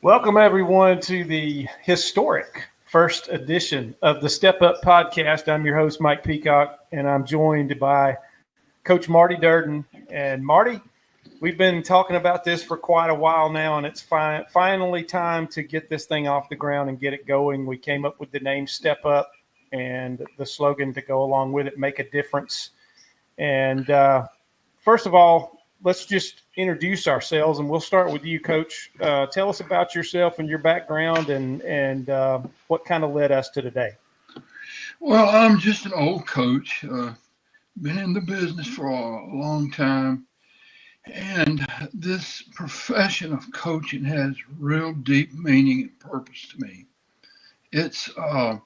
Welcome, everyone, to the historic first edition of the Step Up podcast. I'm your host, Mike Peacock, and I'm joined by Coach Marty Durden. And Marty, we've been talking about this for quite a while now, and it's finally time to get this thing off the ground and get it going. We came up with the name Step Up and the slogan to go along with it, Make a Difference. And first of all, let's just introduce ourselves, and we'll start with you, Coach. Tell us about yourself and your background and what kind of led us to today. Well, I'm just an old coach. Been in the business for a long time. And this profession of coaching has real deep meaning and purpose to me. It's my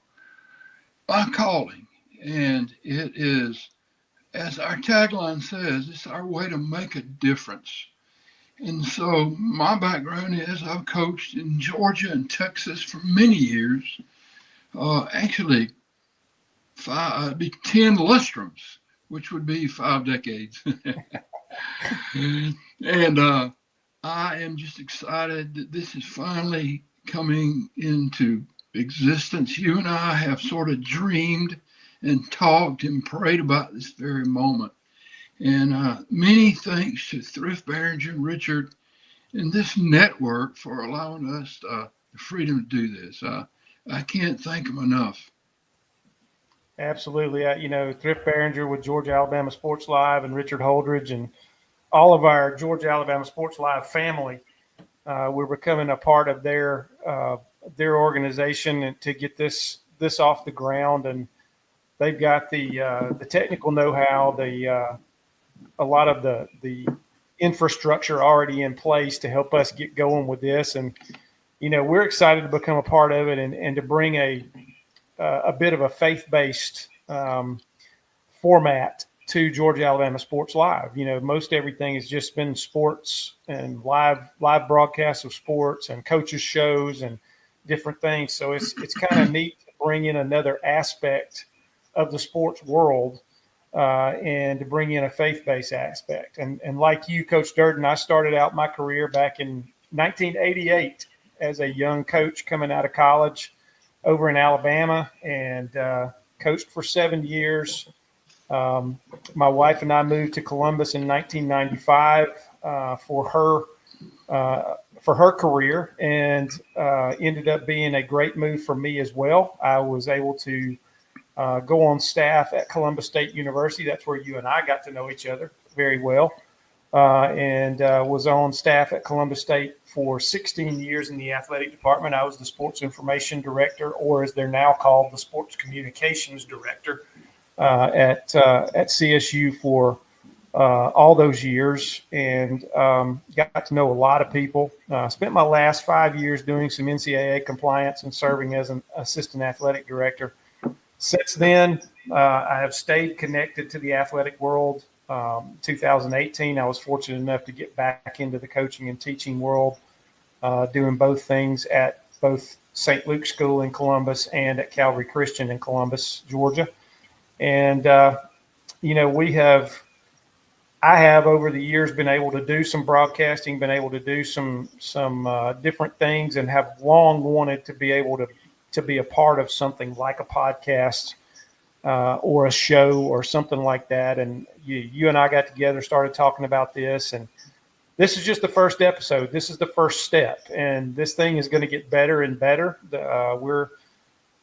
calling, and it is, as our tagline says, it's our way to make a difference. And so my background is I've coached in Georgia and Texas for many years, actually 10 lustrums, which would be 5 decades. And I am just excited that this is finally coming into existence. You and I have sort of dreamed and talked and prayed about this very moment. And many thanks to Thrift Behringer and Richard and this network for allowing us the freedom to do this. I can't thank them enough. Absolutely. Thrift Behringer with Georgia Alabama Sports Live and Richard Holdridge and all of our Georgia Alabama Sports Live family. We're becoming a part of their organization and to get this off the ground. And they've got the technical know-how, a lot of the infrastructure already in place to help us get going with this. And, we're excited to become a part of it and to bring a bit of a faith-based format to Georgia Alabama Sports Live. Most everything has just been sports and live broadcasts of sports and coaches shows and different things. So it's kind of neat to bring in another aspect of the sports world and to bring in a faith-based aspect. And like you, Coach Durden, I started out my career back in 1988 as a young coach coming out of college over in Alabama and coached for 7 years. My wife and I moved to Columbus in 1995 for her career, and ended up being a great move for me as well. I was able to go on staff at Columbus State University. That's where you and I got to know each other very well, and was on staff at Columbus State for 16 years in the athletic department. I was the sports information director, or as they're now called, the sports communications director at CSU for all those years, and got to know a lot of people. Spent my last 5 years doing some NCAA compliance and serving as an assistant athletic director. Since then, I have stayed connected to the athletic world. 2018, I was fortunate enough to get back into the coaching and teaching world, doing both things at both St. Luke's School in Columbus and at Calvary Christian in Columbus, Georgia. And, I have over the years been able to do some broadcasting, been able to do some different things, and have long wanted to be able to be a part of something like a podcast or a show or something like that. And you and I got together, started talking about this, and this is just the first episode. This is the first step, and this thing is going to get better and better.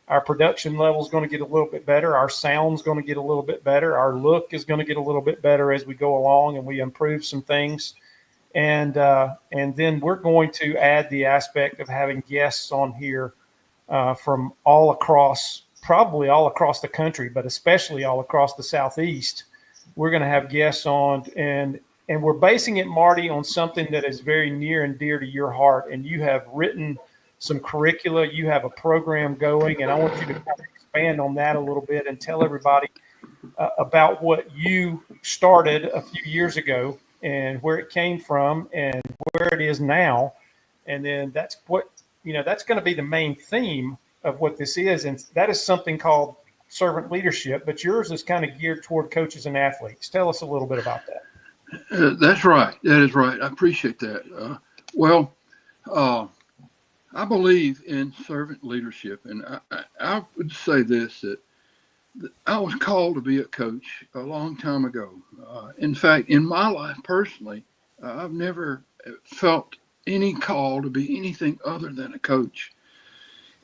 Our production level is going to get a little bit better. Our sound's going to get a little bit better. Our look is going to get a little bit better as we go along, and we improve some things. And then we're going to add the aspect of having guests on here from probably all across the country, but especially all across the Southeast. We're going to have guests on, and we're basing it, Marty, on something that is very near and dear to your heart. And you have written some curricula, you have a program going, and I want you to kind of expand on that a little bit and tell everybody about what you started a few years ago and where it came from and where it is now. And then that's what, that's going to be the main theme of what this is. And that is something called servant leadership, but yours is kind of geared toward coaches and athletes. Tell us a little bit about that. That's right. That is right. I appreciate that. I believe in servant leadership, and I would say this, that I was called to be a coach a long time ago. In fact, in my life personally, I've never felt any call to be anything other than a coach.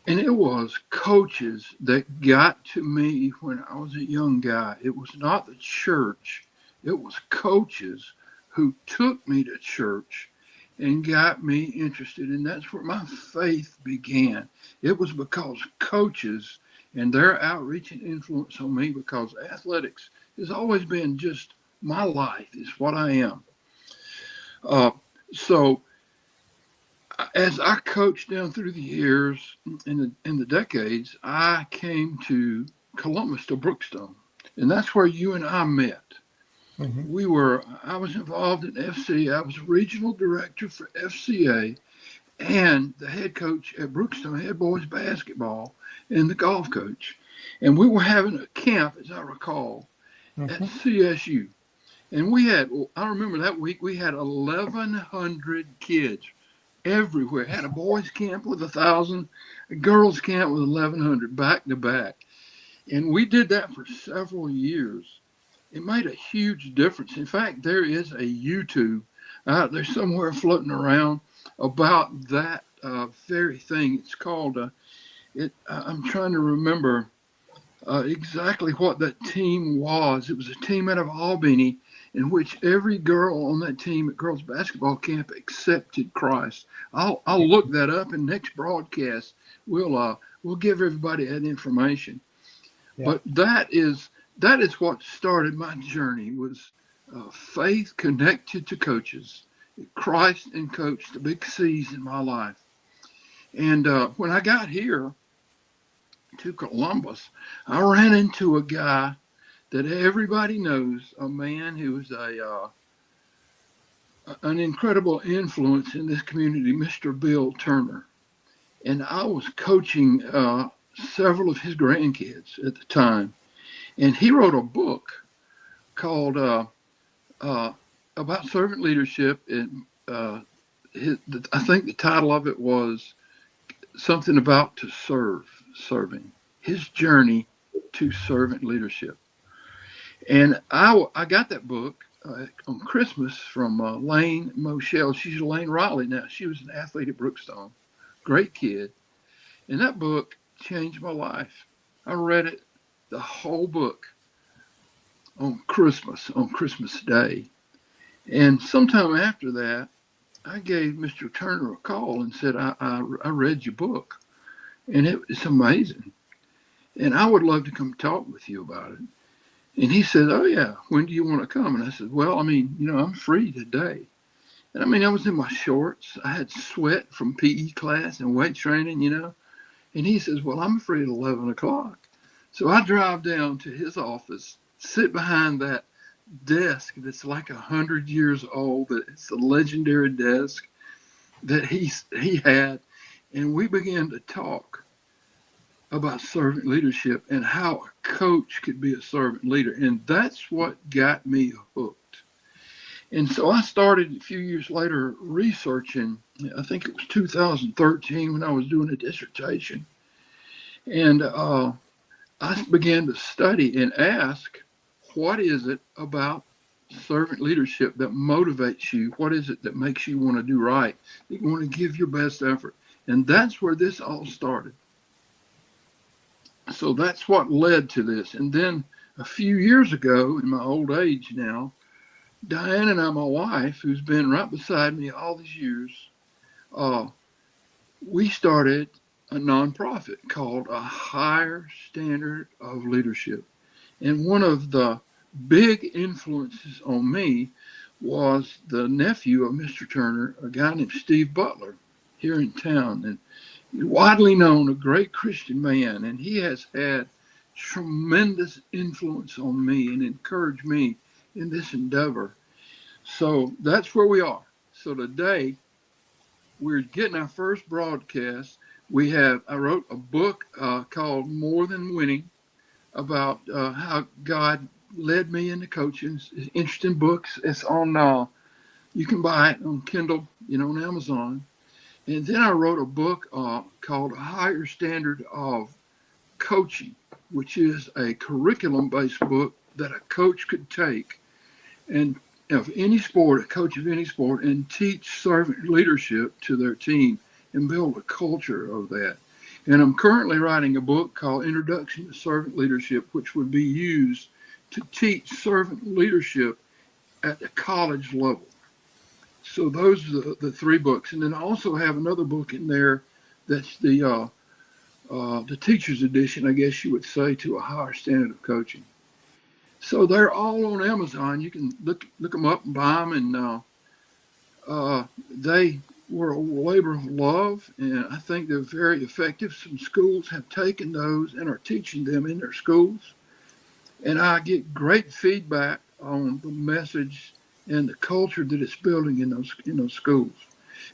And it was coaches that got to me when I was a young guy. It was not the church, it was coaches who took me to church and got me interested. And that's where my faith began. It was because coaches and their outreach and influence on me, because athletics has always been just my life, is what I am. Uh, so as I coached down through the years in the decades, I came to Columbus, to Brookstone, and that's where you and I met. I was involved in FC. I was regional director for FCA and the head coach at Brookstone, head boys basketball, and the golf coach. And we were having a camp, as I recall, at CSU. And I remember that week, we had 1,100 kids everywhere. Had a boys camp with 1,000, a girls camp with 1,100, back to back. And we did that for several years. It made a huge difference. In fact, there is a YouTube out there somewhere floating around about that very thing. It's called, I'm trying to remember exactly what that team was. It was a team out of Albany in which every girl on that team at girls basketball camp accepted Christ. I'll look that up, and next broadcast we'll give everybody that information. Yeah. But that is what started my journey, was faith connected to coaches. Christ and coach, the big C's in my life. And when I got here to Columbus, I ran into a guy that everybody knows, a man who was an incredible influence in this community, Mr. Bill Turner. And I was coaching several of his grandkids at the time. And he wrote a book called about servant leadership. And I think the title of it was something about serving, his journey to servant leadership. And I got that book on Christmas from Lane Moshell. She's Lane Riley now. She was an athlete at Brookstone. Great kid. And that book changed my life. I read it, the whole book, on Christmas Day. And sometime after that, I gave Mr. Turner a call and said, I read your book, and it's amazing. And I would love to come talk with you about it. And he said, oh, yeah, when do you want to come? And I said, well, I'm free today. And I was in my shorts. I had sweat from PE class and weight training, And he says, well, I'm free at 11 o'clock. So I drive down to his office, sit behind that desk that's like 100 years old. It's a legendary desk that he had. And we began to talk about servant leadership and how a coach could be a servant leader. And that's what got me hooked. And so I started a few years later researching. I think it was 2013 when I was doing a dissertation. And I began to study and ask, what is it about servant leadership that motivates you? What is it that makes you want to do right? You want to give your best effort. And that's where this all started. So that's what led to this. And then a few years ago, in my old age now, Diane and I, my wife, who's been right beside me all these years, we started a nonprofit called A Higher Standard of Leadership. And one of the big influences on me was the nephew of Mr. Turner, a guy named Steve Butler, here in town. And widely known, a great Christian man, and he has had tremendous influence on me and encouraged me in this endeavor. So that's where we are. So today, we're getting our first broadcast. I wrote a book called More Than Winning, about how God led me into coaching. It's interesting books. It's on, you can buy it on Kindle, on Amazon. And then I wrote a book called A Higher Standard of Coaching, which is a curriculum-based book that a coach could take and of any sport, a coach of any sport, and teach servant leadership to their team and build a culture of that. And I'm currently writing a book called Introduction to Servant Leadership, which would be used to teach servant leadership at the college level. So those are the three books. And then I also have another book in there that's the teacher's edition, I guess you would say, to A Higher Standard of Coaching. So they're all on Amazon. You can look them up and buy them. And they were a labor of love, and I think they're very effective. Some schools have taken those and are teaching them in their schools. And I get great feedback on the message and the culture that it's building in those schools.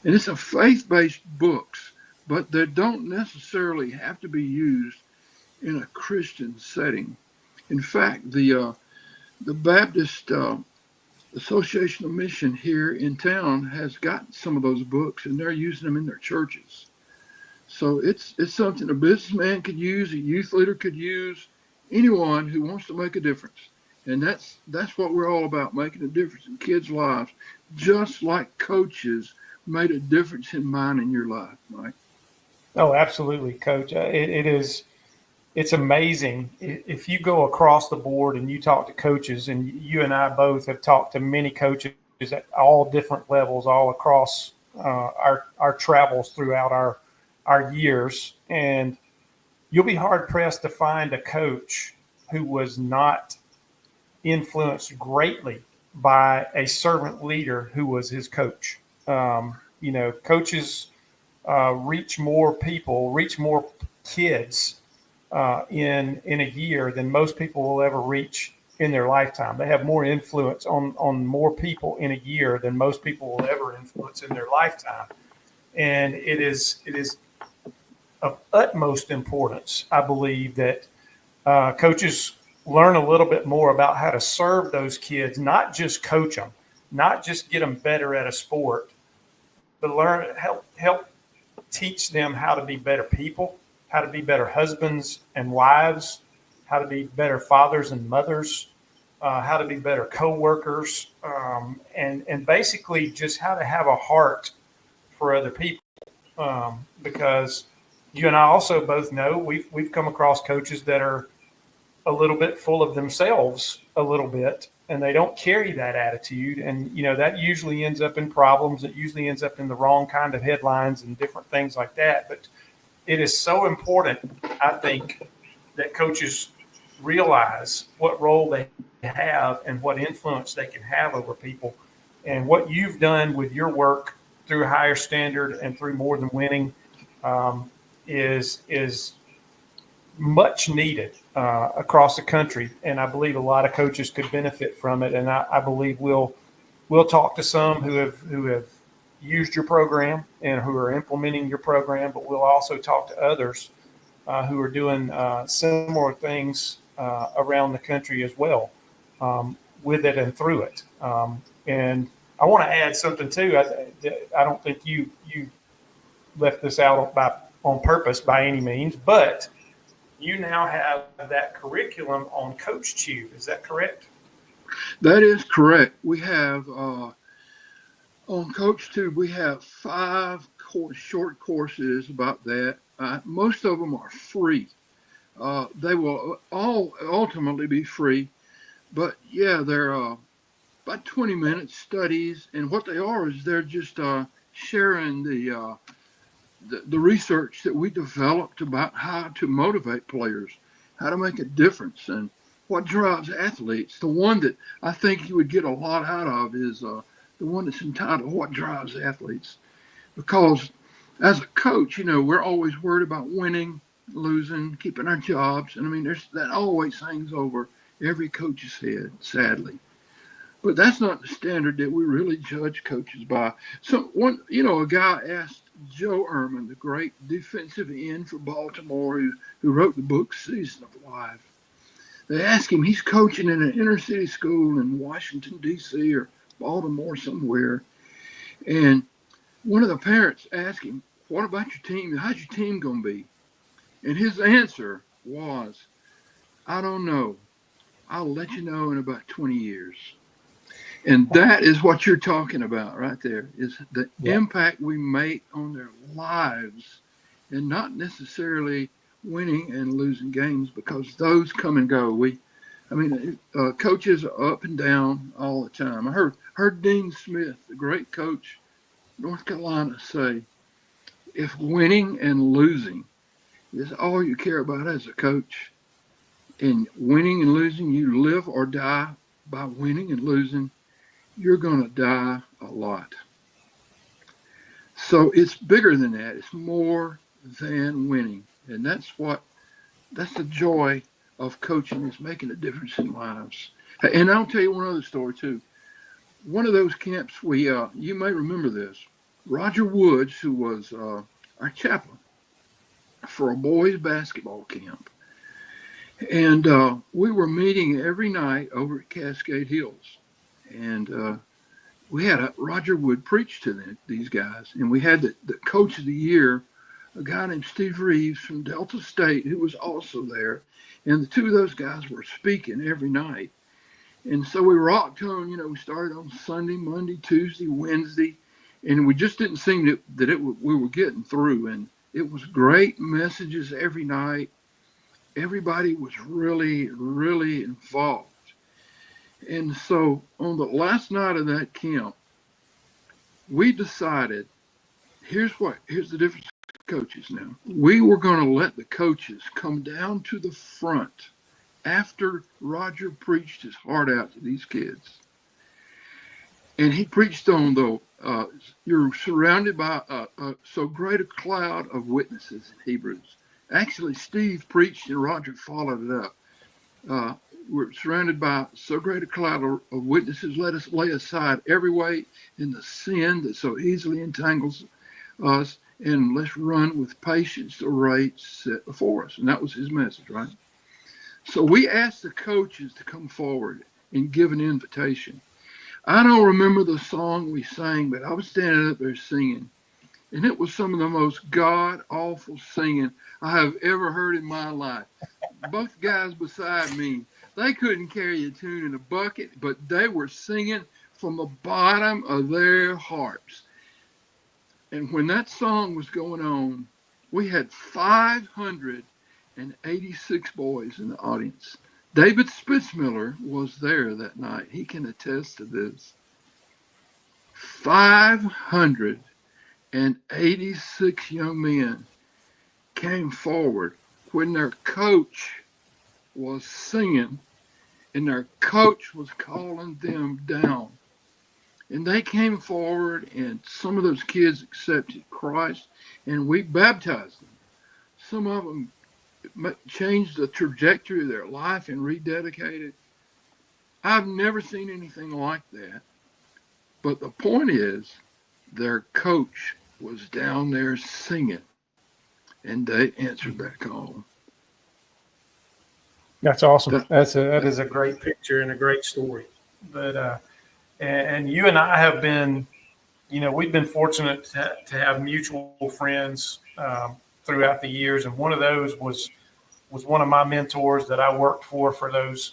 And it's a faith-based books, but they don't necessarily have to be used in a Christian setting. In fact, the Baptist Association of Mission here in town has got some of those books, and they're using them in their churches. So it's something a businessman could use, a youth leader could use, anyone who wants to make a difference. And that's what we're all about, making a difference in kids' lives, just like coaches made a difference in mine and your life, Mike. Oh, absolutely, Coach. It's amazing. If you go across the board and you talk to coaches, and you and I both have talked to many coaches at all different levels, all across our travels throughout our years, and you'll be hard pressed to find a coach who was not influenced greatly by a servant leader who was his coach. Coaches reach more people, reach more kids in a year than most people will ever reach in their lifetime. They have more influence on more people in a year than most people will ever influence in their lifetime. And it is of utmost importance, I believe, that coaches learn a little bit more about how to serve those kids, not just coach them, not just get them better at a sport, but help teach them how to be better people, how to be better husbands and wives, how to be better fathers and mothers, how to be better co-workers, and basically just how to have a heart for other people. Because you and I also both know we've come across coaches that are a little bit full of themselves a little bit, and they don't carry that attitude. And, that usually ends up in problems. It usually ends up in the wrong kind of headlines and different things like that. But it is so important, I think, that coaches realize what role they have and what influence they can have over people. And what you've done with your work through A Higher Standard and through More Than Winning is much needed across the country. And I believe a lot of coaches could benefit from it. And I believe we'll talk to some who have used your program and who are implementing your program, but we'll also talk to others who are doing similar things around the country as well, with it and through it. And I want to add something too. I don't think you left this out on purpose by any means, but you now have that curriculum on CoachTube. Is that correct? That is correct. We have on CoachTube, we have 5 short courses about that. Most of them are free. They will all ultimately be free, but yeah, they're about 20-minute studies, and what they are is they're just sharing the research that we developed about how to motivate players, how to make a difference, and what drives athletes. The one that I think you would get a lot out of is the one that's entitled "What Drives Athletes," because as a coach, we're always worried about winning, losing, keeping our jobs, and I mean, that always hangs over every coach's head, sadly. But that's not the standard that we really judge coaches by. So a guy asked Joe Ehrman, the great defensive end for Baltimore, who wrote the book Season of Life. They asked him, he's coaching in an inner city school in Washington, D.C. or Baltimore somewhere. And one of the parents asked him, what about your team? How's your team going to be? And his answer was, I don't know. I'll let you know in about 20 years. And that is what you're talking about right there, is the impact we make on their lives, and not necessarily winning and losing games, because those come and go. Coaches are up and down all the time. I heard Dean Smith, the great coach, North Carolina, say, if winning and losing is all you care about as a coach, and winning and losing, you live or die by winning and losing, you're going to die a lot. So it's bigger than that. It's more than winning. And that's the joy of coaching, is making a difference in lives. And I'll tell you one other story too. One of those camps you may remember this, Roger Woods, who was our chaplain for a boys basketball camp. And we were meeting every night over at Cascade Hills. And we had Roger would preach to these guys. And we had the coach of the year, a guy named Steve Reeves from Delta State, who was also there. And the two of those guys were speaking every night. And so we rocked on, we started on Sunday, Monday, Tuesday, Wednesday. And we just didn't seem that we were getting through. And it was great messages every night. Everybody was really, really involved. And so on the last night of that camp, we decided, here's the difference with coaches now. We were going to let the coaches come down to the front after Roger preached his heart out to these kids. And he preached on, you're surrounded by so great a cloud of witnesses in Hebrews. Actually, Steve preached and Roger followed it up. We're surrounded by so great a cloud of witnesses. Let us lay aside every weight and the sin that so easily entangles us, and let's run with patience the race set before us. And that was his message, right? So we asked the coaches to come forward and give an invitation. I don't remember the song we sang, but I was standing up there singing. And it was some of the most god-awful singing I have ever heard in my life. Both guys beside me, they couldn't carry a tune in a bucket, but they were singing from the bottom of their hearts. And when that song was going on, we had 586 boys in the audience. David Spitzmiller was there that night. He can attest to this. 586 young men came forward when their coach was singing and their coach was calling them down. And they came forward, and some of those kids accepted Christ, and we baptized them. Some of them changed the trajectory of their life and rededicated. I've never seen anything like that. But the point is, their coach was down there singing, and they answered that call. That's awesome. That is a great picture and a great story. But and you and I have been, we've been fortunate to have mutual friends throughout the years, and one of those was one of my mentors that I worked for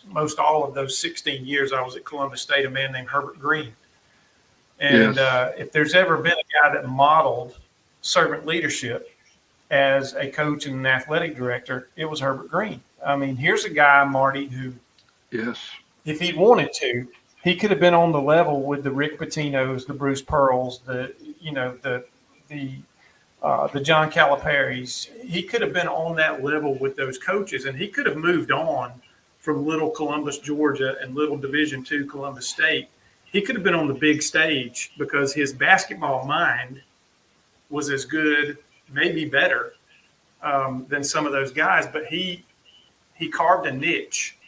most all of those 16 years I was at Columbus State, a man named Herbert Green. And if there's ever been a guy that modeled servant leadership as a coach and an athletic director, it was Herbert Green. I mean, here's a guy, Marty, who, if he wanted to, he could have been on the level with the Rick Pitino's, the Bruce Pearls, the John Calipari's. He could have been on that level with those coaches, and he could have moved on from little Columbus, Georgia, and little Division II Columbus State. He could have been on the big stage because his basketball mind was as good, maybe better, than some of those guys. But he carved a niche,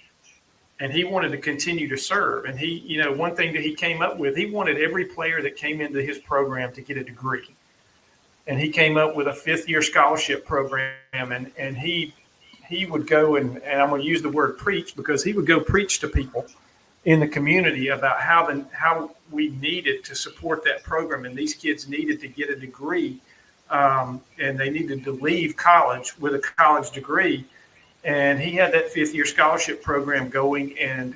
and he wanted to continue to serve. And he, one thing that he came up with, he wanted every player that came into his program to get a degree. And he came up with a fifth-year scholarship program, and he would go and I'm going to use the word preach, because he would go preach to people in the community about how we needed to support that program, and these kids needed to get a degree and they needed to leave college with a college degree. And he had that 5th-year scholarship program going, and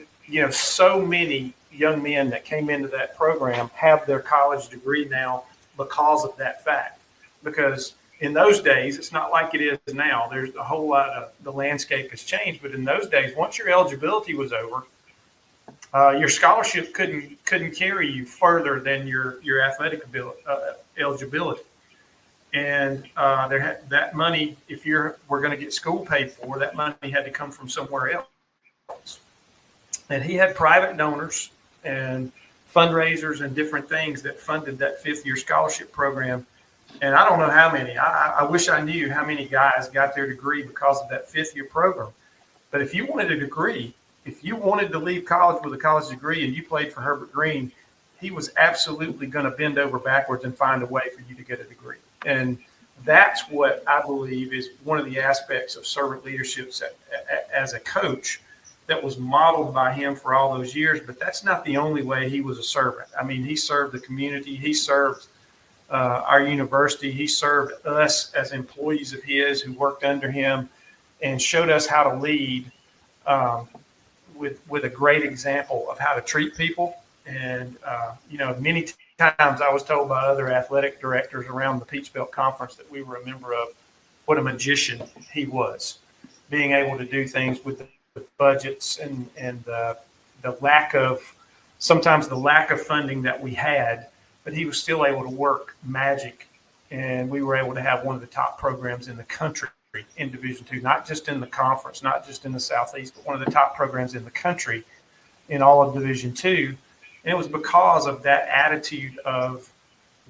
so many young men that came into that program have their college degree now because of that fact. Because in those days, it's not like it is now. There's a whole lot of the landscape has changed, but in those days, once your eligibility was over, your scholarship couldn't carry you further than your athletic eligibility. And that money, if we're going to get school paid for, that money had to come from somewhere else. And he had private donors and fundraisers and different things that funded that 5th-year scholarship program. And I don't know how many. I wish I knew how many guys got their degree because of that 5th-year program. But if you wanted a degree, if you wanted to leave college with a college degree and you played for Herbert Green, he was absolutely going to bend over backwards and find a way for you to get a degree. And that's what I believe is one of the aspects of servant leadership as a coach that was modeled by him for all those years. But that's not the only way he was a servant. I mean, he served the community. He served our university. He served us as employees of his who worked under him and showed us how to lead with a great example of how to treat people. And, many times I was told by other athletic directors around the Peach Belt Conference that we were a member of what a magician he was, being able to do things with the budgets and sometimes the lack of funding that we had, but he was still able to work magic. And we were able to have one of the top programs in the country in Division II, not just in the conference, not just in the Southeast, but one of the top programs in the country in all of Division II. And it was because of that attitude of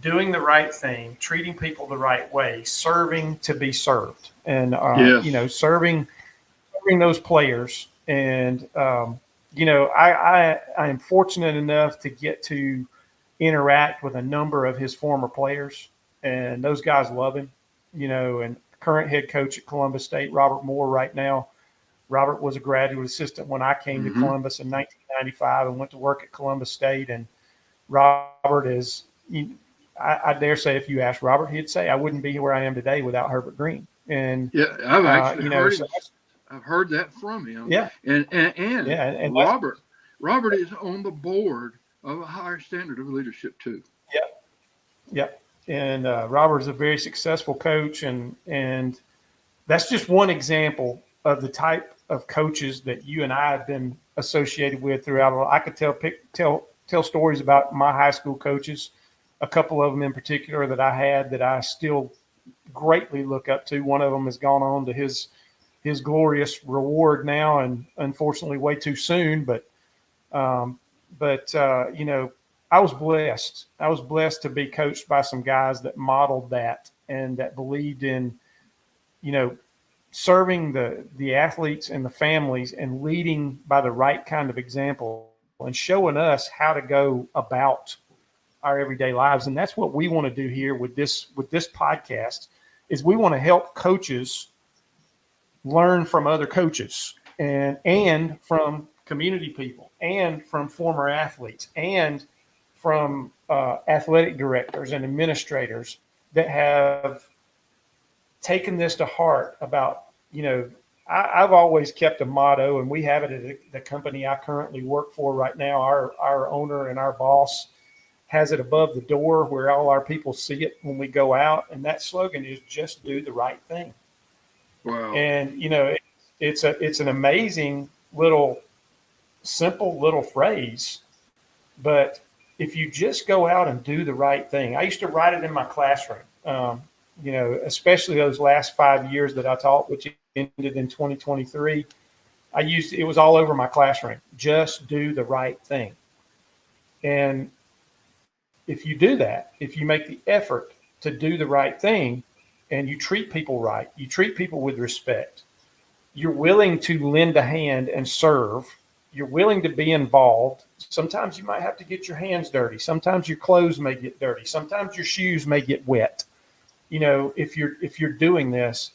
doing the right thing, treating people the right way, serving to be served, and serving those players. And I am fortunate enough to get to interact with a number of his former players, and those guys love him. And current head coach at Columbus State, Robert Moore, right now. Robert was a graduate assistant when I came to Columbus in 1995 and went to work at Columbus State. And Robert is, I dare say, if you asked Robert, he'd say, I wouldn't be where I am today without Herbert Green. And yeah, I've actually I've heard that from him. Yeah. And Robert is on the board of a higher standard of leadership too. Yeah. And Robert is a very successful coach, and that's just one example of the type of coaches that you and I have been associated with throughout. I could tell stories about my high school coaches, a couple of them in particular that I had that I still greatly look up to. One of them has gone on to his glorious reward now, and unfortunately way too soon. But I was blessed. I was blessed to be coached by some guys that modeled that and that believed in, serving the athletes and the families and leading by the right kind of example and showing us how to go about our everyday lives. And that's what we want to do here with this podcast is we want to help coaches learn from other coaches and from community people and from former athletes and from athletic directors and administrators that have taken this to heart about, I've always kept a motto, and we have it at the company I currently work for right now. Our owner and our boss has it above the door where all our people see it when we go out. And that slogan is just do the right thing. Wow. And, it's an amazing simple little phrase, but if you just go out and do the right thing, I used to write it in my classroom, especially those last 5 years that I taught, which ended in 2023. It was all over my classroom. Just do the right thing. And if you do that, if you make the effort to do the right thing and you treat people right, you treat people with respect, you're willing to lend a hand and serve, you're willing to be involved. Sometimes you might have to get your hands dirty. Sometimes your clothes may get dirty. Sometimes your shoes may get wet, if you're doing this.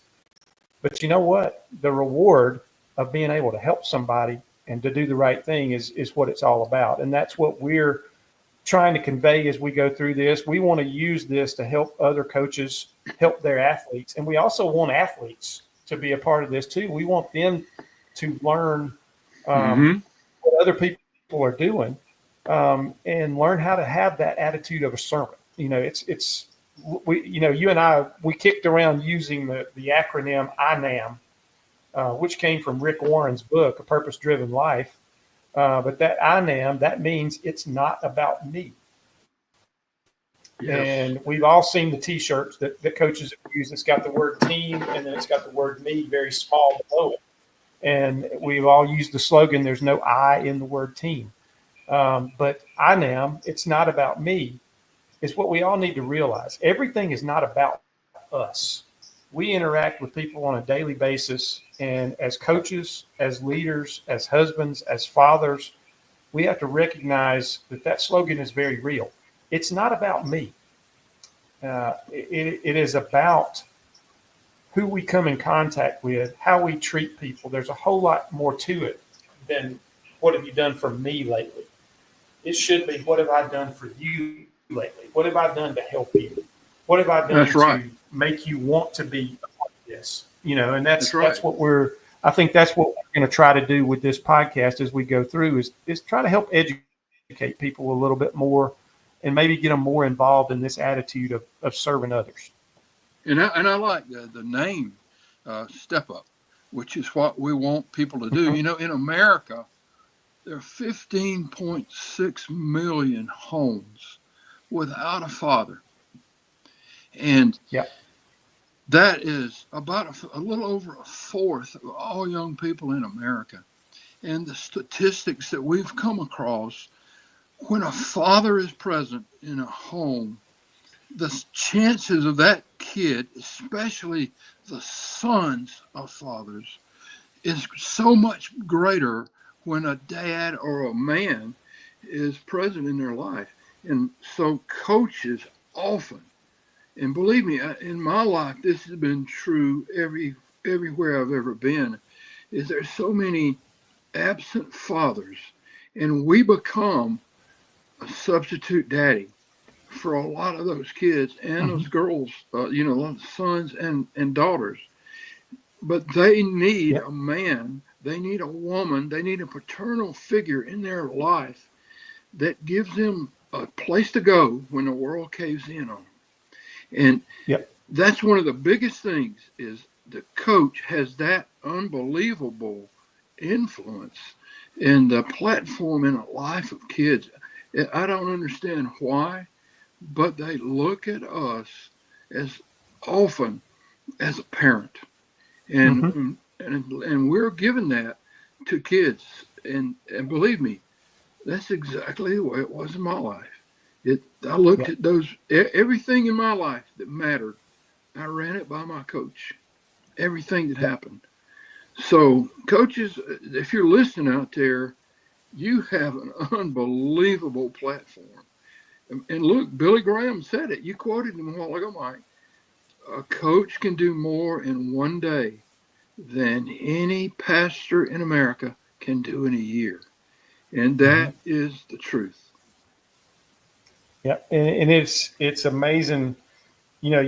But you know what? The reward of being able to help somebody and to do the right thing is what it's all about. And that's what we're trying to convey as we go through this. We want to use this to help other coaches help their athletes. And we also want athletes to be a part of this too. We want them to learn what other people are doing and learn how to have that attitude of a servant. You know, you and I, we kicked around using the acronym INAM, which came from Rick Warren's book, A Purpose-Driven Life. But that INAM, that means it's not about me. Yes. And we've all seen the T-shirts that coaches use. It's got the word team, and then it's got the word me very small below it. And we've all used the slogan, there's no I in the word team. But INAM, it's not about me, is what we all need to realize. Everything is not about us. We interact with people on a daily basis. And as coaches, as leaders, as husbands, as fathers, we have to recognize that slogan is very real. It's not about me. It is about who we come in contact with, how we treat people. There's a whole lot more to it than what have you done for me lately. It should be, what have I done for you lately? What have I done to help you? What have I done to make you want to be a part of this? You know, and that's what I think that's what we're going to try to do with this podcast as we go through is try to help educate people a little bit more and maybe get them more involved in this attitude of serving others. And I like the name Step Up, which is what we want people to do. You know, in America, there are 15.6 million homes without a father. And that is about a little over a fourth of all young people in America. And the statistics that we've come across, when a father is present in a home, the chances of that kid, especially the sons of fathers, is so much greater when a dad or a man is present in their life. And so coaches often, and believe me, in my life, this has been true everywhere I've ever been, is there's so many absent fathers, and we become a substitute daddy for a lot of those kids and those girls, sons and daughters. But they need a man, they need a woman, they need a paternal figure in their life that gives them a place to go when the world caves in on them. And that's one of the biggest things is the coach has that unbelievable influence in the platform in the life of kids. I don't understand why, but they look at us as often as a parent. And and we're giving that to kids. And believe me, that's exactly the way it was in my life. I looked at everything in my life that mattered. I ran it by my coach, everything that happened. So coaches, if you're listening out there, you have an unbelievable platform. And look, Billy Graham said it. You quoted him a while ago, Mike. A coach can do more in one day than any pastor in America can do in a year. And that is the truth. Yeah, and it's amazing. You know,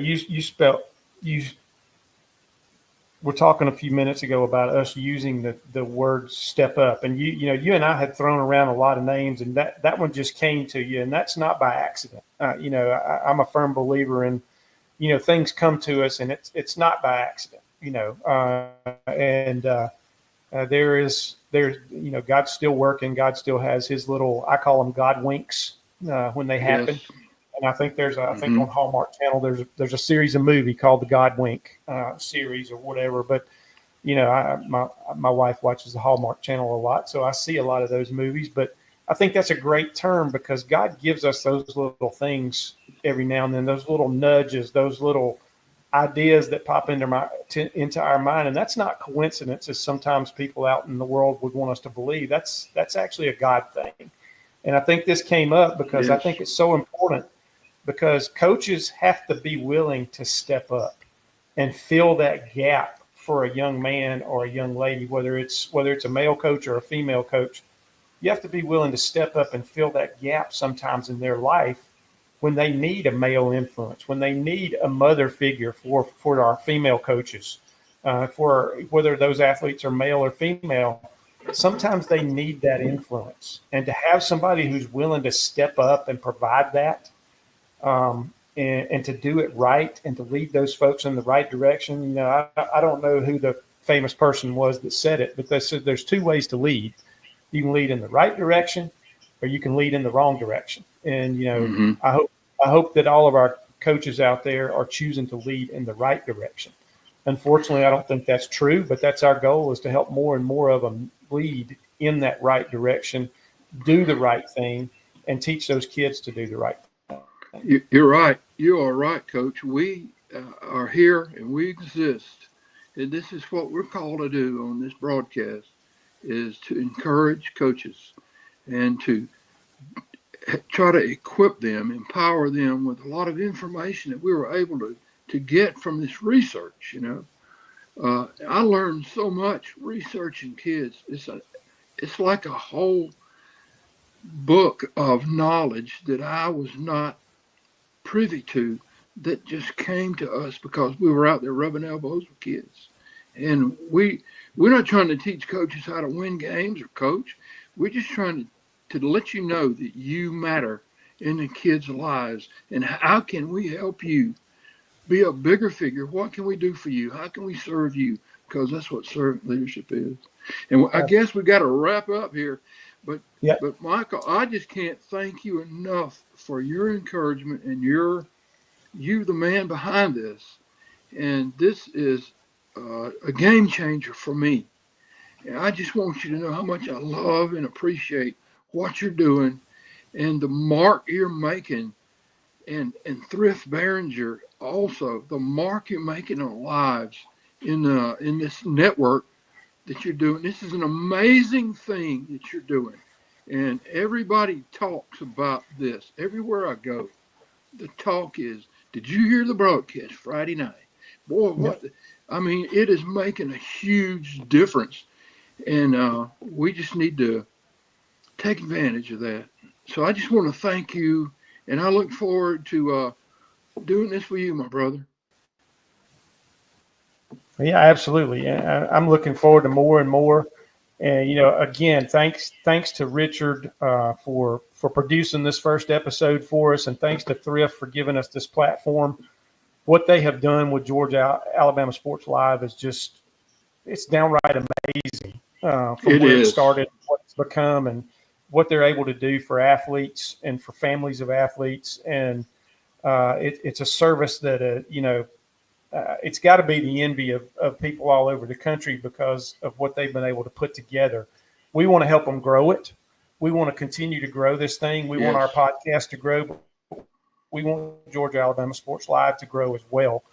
we're talking a few minutes ago about us using the word step up, and you and I had thrown around a lot of names, and that one just came to you, and that's not by accident. I'm a firm believer in, things come to us, and it's not by accident. There's God's still working. God still has His little, I call them God winks when they happen. Yes. And I think I think on Hallmark Channel there's a series of movie called the God Wink series or whatever. But my wife watches the Hallmark Channel a lot, so I see a lot of those movies. But I think that's a great term because God gives us those little things every now and then, those little nudges, those little ideas that pop into our mind, and that's not coincidence, as sometimes people out in the world would want us to believe. That's actually a God thing. And I think this came up because I think it's so important. Because coaches have to be willing to step up and fill that gap for a young man or a young lady, whether it's a male coach or a female coach. You have to be willing to step up and fill that gap sometimes in their life when they need a male influence, when they need a mother figure for our female coaches, for whether those athletes are male or female. Sometimes they need that influence, and to have somebody who's willing to step up and provide that, and to do it right and to lead those folks in the right direction. You know, I don't know who the famous person was that said it, but they said there's two ways to lead. You can lead in the right direction, or you can lead in the wrong direction. And, you know, Mm-hmm. I hope that all of our coaches out there are choosing to lead in the right direction. Unfortunately, I don't think that's true, but that's our goal, is to help more and more of them lead in that right direction, do the right thing, and teach those kids to do the right thing. You're right. You are right, Coach. We are here and we exist. And this is what we're called to do on this broadcast, is to encourage coaches and to try to equip them, empower them with a lot of information that we were able to get from this research. I learned so much researching kids. It's like a whole book of knowledge that I was not privy to, that just came to us because we were out there rubbing elbows with kids. And we're not trying to teach coaches how to win games or coach. We're just trying to let you know that you matter in the kids' lives, and how can we help you be a bigger figure? What can we do for you? How can we serve you? Because that's what servant leadership is. And I guess we got to wrap up here. But Yeah. but Michael, I just can't thank you enough for your encouragement and you the man behind this. And this is a game changer for me. And I just want you to know how much I love and appreciate what you're doing and the mark you're making, and Thrift Behringer also, the mark you're making on lives in this network that you're doing. This is an amazing thing that you're doing. And everybody talks about this. Everywhere I go, the talk is, did you hear the broadcast Friday night? Boy, what? Yeah. I mean, it is making a huge difference. And we just need to take advantage of that. So I just want to thank you. And I look forward to doing this with you, my brother. Yeah, absolutely. And I'm looking forward to more and more. And, you know, again, thanks to Richard for producing this first episode for us, and thanks to Thrift for giving us this platform. What they have done with Georgia Alabama Sports Live is just, it's downright amazing, from It where it is. started, what it's become, and what they're able to do for athletes and for families of athletes. And it's a service that, it's got to be the envy of people all over the country because of what they've been able to put together. We want to help them grow it. We want to continue to grow this thing. We want Yes. our podcast to grow. We want Georgia Alabama Sports Live to grow as well.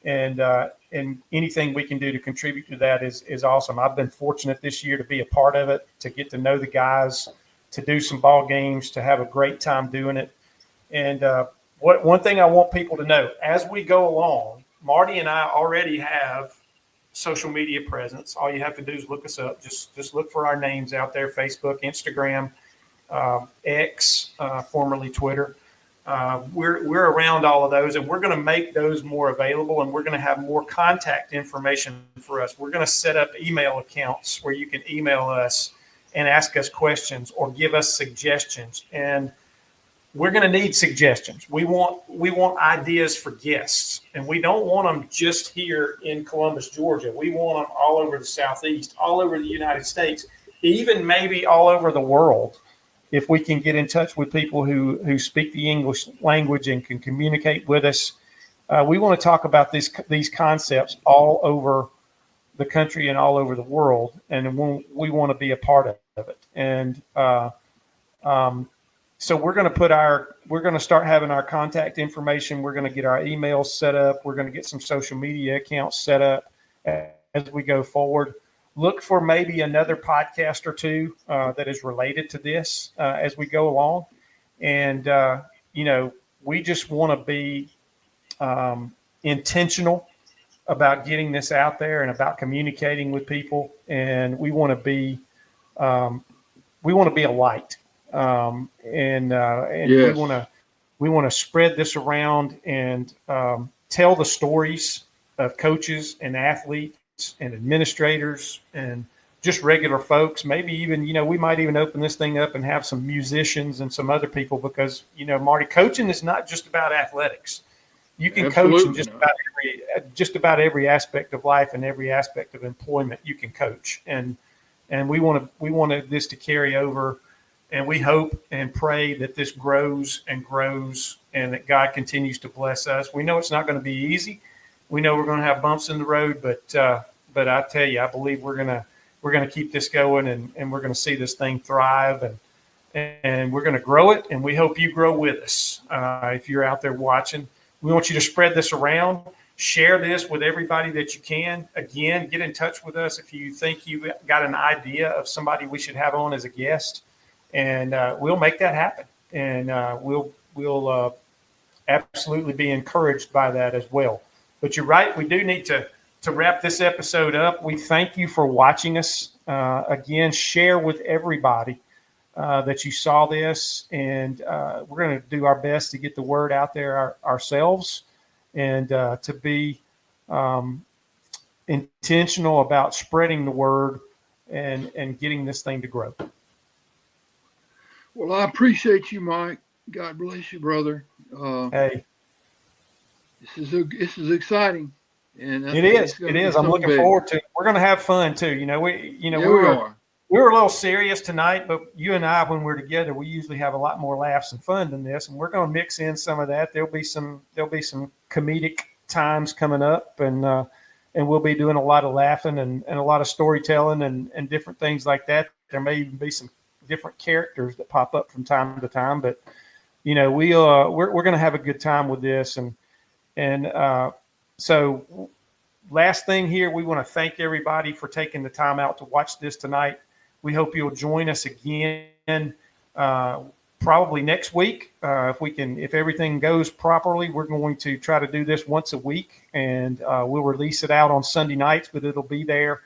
And anything we can do to contribute to that is awesome. I've been fortunate this year to be a part of it, to get to know the guys, to do some ball games, to have a great time doing it. And one thing I want people to know, as we go along, Marty and I already have social media presence. All you have to do is look us up. Just look for our names out there: Facebook, Instagram, X, formerly Twitter. We're around all of those, and we're going to make those more available, and we're going to have more contact information for us. We're going to set up email accounts where you can email us and ask us questions or give us suggestions. And we're going to need suggestions. We want ideas for guests, and we don't want them just here in Columbus, Georgia. We want them all over the Southeast, all over the United States, even maybe all over the world. If we can get in touch with people who speak the English language and can communicate with us, we want to talk about these concepts all over the country and all over the world, and we want to be a part of it. And so we're going to start having our contact information. We're going to get our emails set up. We're going to get some social media accounts set up as we go forward. Look for maybe another podcast or two that is related to this as we go along. And, we just want to be intentional about getting this out there and about communicating with people. And we want to be want to be a light, and Yes. we want to spread this around and tell the stories of coaches and athletes and administrators and just regular folks. Maybe even, we might even open this thing up and have some musicians and some other people, because, Marty, coaching is not just about athletics. You can Absolutely coach in just about every aspect of life and every aspect of employment. You can coach, and we wanted this to carry over, and we hope and pray that this grows and grows, and that God continues to bless us. We know it's not going to be easy. We know we're going to have bumps in the road, but I tell you, I believe we're going to keep this going, and we're going to see this thing thrive, and we're going to grow it. And we hope you grow with us. If you're out there watching, we want you to spread this around, share this with everybody that you can. Again, get in touch with us if you think you've got an idea of somebody we should have on as a guest, and we'll make that happen. And we'll absolutely be encouraged by that as well. But you're right, we do need to wrap this episode up. We thank you for watching us. Again, share with everybody that you saw this, and we're going to do our best to get the word out there ourselves, and to be intentional about spreading the word and getting this thing to grow. Well, I appreciate you, Mike. God bless you, brother. Hey, this is exciting. And it is. I'm looking forward to it. We're going to have fun too. We were a little serious tonight, but you and I, when we're together, we usually have a lot more laughs and fun than this, and we're going to mix in some of that. There'll be some comedic times coming up, and we'll be doing a lot of laughing and a lot of storytelling and different things like that. There may even be some different characters that pop up from time to time, but we're going to have a good time with this, and so last thing here, we want to thank everybody for taking the time out to watch this tonight. We hope you'll join us again probably next week. If everything goes properly, we're going to try to do this once a week, and we'll release it out on Sunday nights, but it'll be there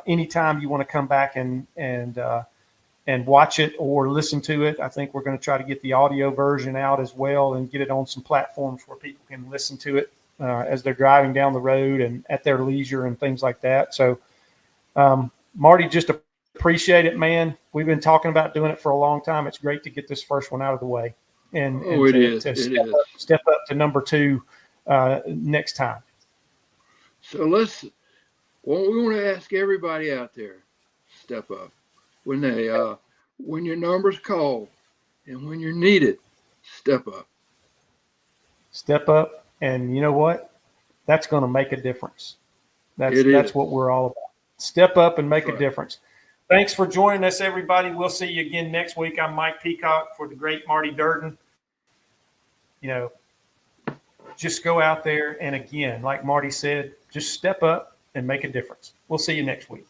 anytime you want to come back and watch it or listen to it. I think we're going to try to get the audio version out as well and get it on some platforms where people can listen to it as they're driving down the road and at their leisure and things like that. So, Marty, just appreciate it, man. We've been talking about doing it for a long time. It's great to get this first one out of the way, and step up to number 2 next time. So we want to ask everybody out there, step up when your number's called and when you're needed. Step up. Step up, and you know what? That's going to make a difference. That's what we're all about. Step up and make a difference. Thanks for joining us, everybody. We'll see you again next week. I'm Mike Peacock for the great Marty Durden. Just go out there, and again, like Marty said, just step up and make a difference. We'll see you next week.